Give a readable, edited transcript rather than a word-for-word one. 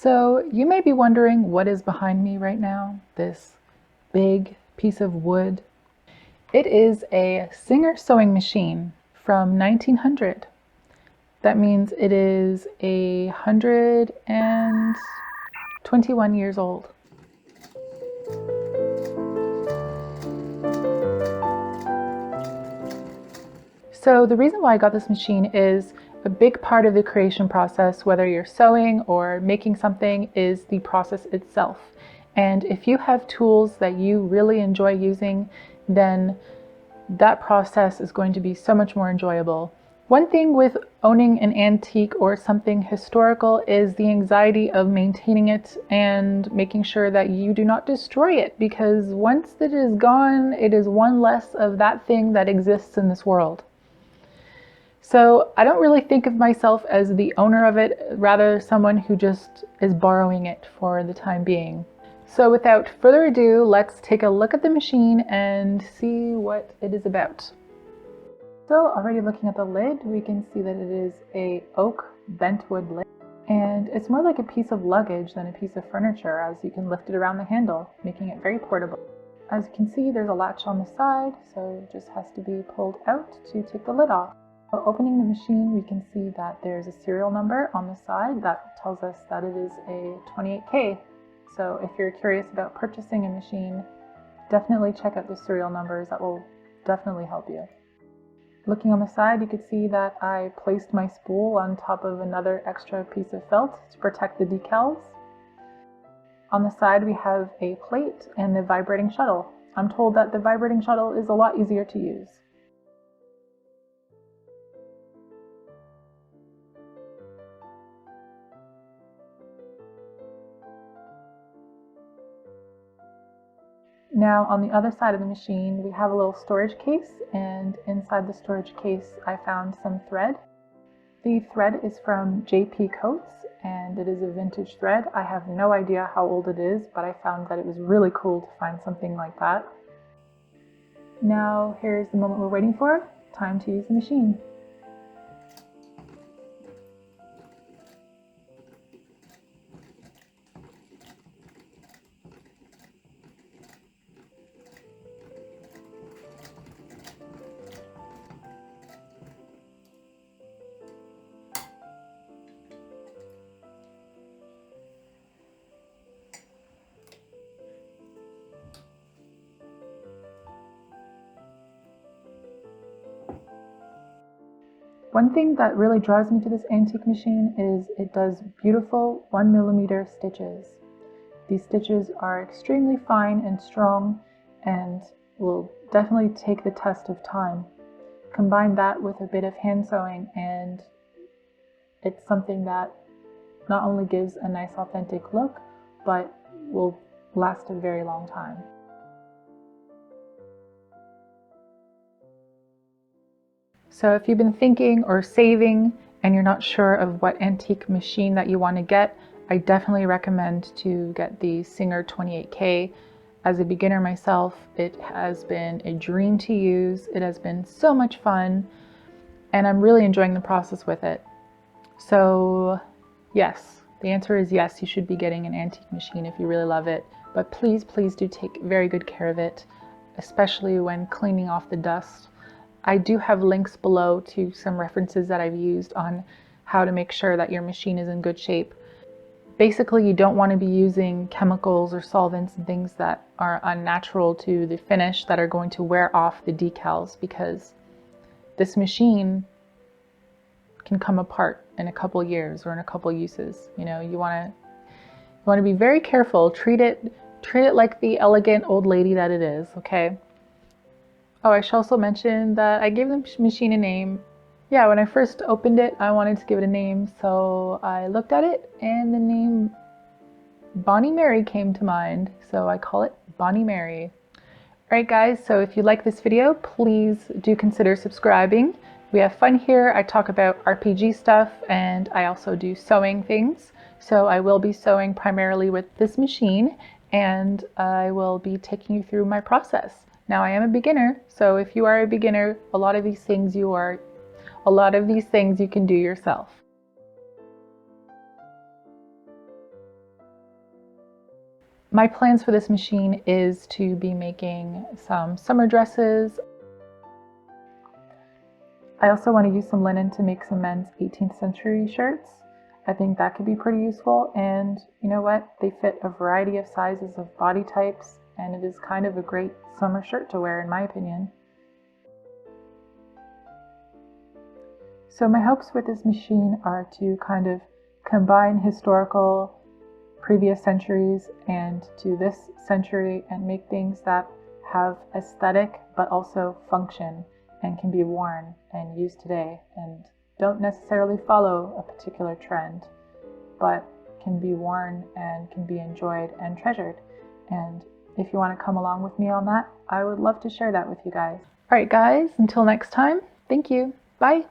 So you may be wondering what is behind me right now, this big piece of wood. It is a Singer sewing machine from 1900. That means it is 121 years old. So the reason why I got this machine is a big part of the creation process, whether you're sewing or making something, is the process itself. And if you have tools that you really enjoy using, then that process is going to be so much more enjoyable. One thing with owning an antique or something historical is the anxiety of maintaining it and making sure that you do not destroy it, because once it is gone, it is one less of that thing that exists in this world. So I don't really think of myself as the owner of it, rather someone who just is borrowing it for the time being. So without further ado, let's take a look at the machine and see what it is about. So already looking at the lid, we can see that it is a oak bentwood lid, and it's more like a piece of luggage than a piece of furniture, as you can lift it around the handle, making it very portable. As you can see, there's a latch on the side, so it just has to be pulled out to take the lid off. So opening the machine, we can see that there's a serial number on the side that tells us that it is a 28K. So if you're curious about purchasing a machine, definitely check out the serial numbers. That will definitely help you. Looking on the side, you can see that I placed my spool on top of another extra piece of felt to protect the decals. On the side, we have a plate and the vibrating shuttle. I'm told that the vibrating shuttle is a lot easier to use. Now on the other side of the machine, we have a little storage case, and inside the storage case I found some thread. The thread is from JP Coats, and it is a vintage thread. I have no idea how old it is, but I found that it was really cool to find something like that. Now here's the moment we're waiting for. Time to use the machine. One thing that really draws me to this antique machine is it does beautiful 1mm stitches. These stitches are extremely fine and strong and will definitely take the test of time. Combine that with a bit of hand sewing and it's something that not only gives a nice authentic look, but will last a very long time. So if you've been thinking or saving and you're not sure of what antique machine that you want to get, I definitely recommend to get the Singer 28K. As a beginner myself, it has been a dream to use. It has been so much fun, and I'm really enjoying the process with it. So yes, the answer is yes, you should be getting an antique machine if you really love it. But please, please do take very good care of it, especially when cleaning off the dust. I do have links below to some references that I've used on how to make sure that your machine is in good shape. Basically, you don't want to be using chemicals or solvents and things that are unnatural to the finish that are going to wear off the decals, because this machine can come apart in a couple years or in a couple uses. You know, you want to be very careful. Treat it like the elegant old lady that it is, okay? Oh, I should also mention that I gave the machine a name. Yeah, when I first opened it, I wanted to give it a name, so I looked at it and the name Bonnie Mary came to mind, so I call it Bonnie Mary. Alright guys, so if you like this video, please do consider subscribing. We have fun here. I talk about RPG stuff and I also do sewing things. So I will be sewing primarily with this machine and I will be taking you through my process. Now I am a beginner, so if you are a beginner, a lot of these things you can do yourself. My plans for this machine is to be making some summer dresses. I also want to use some linen to make some men's 18th century shirts. I think that could be pretty useful, and you know what? They fit a variety of sizes of body types, and it is kind of a great summer shirt to wear in my opinion. So my hopes with this machine are to kind of combine historical previous centuries and to this century and make things that have aesthetic but also function and can be worn and used today and don't necessarily follow a particular trend, but can be worn and can be enjoyed and treasured. And if you want to come along with me on that, I would love to share that with you guys. All right, guys, until next time, thank you. Bye.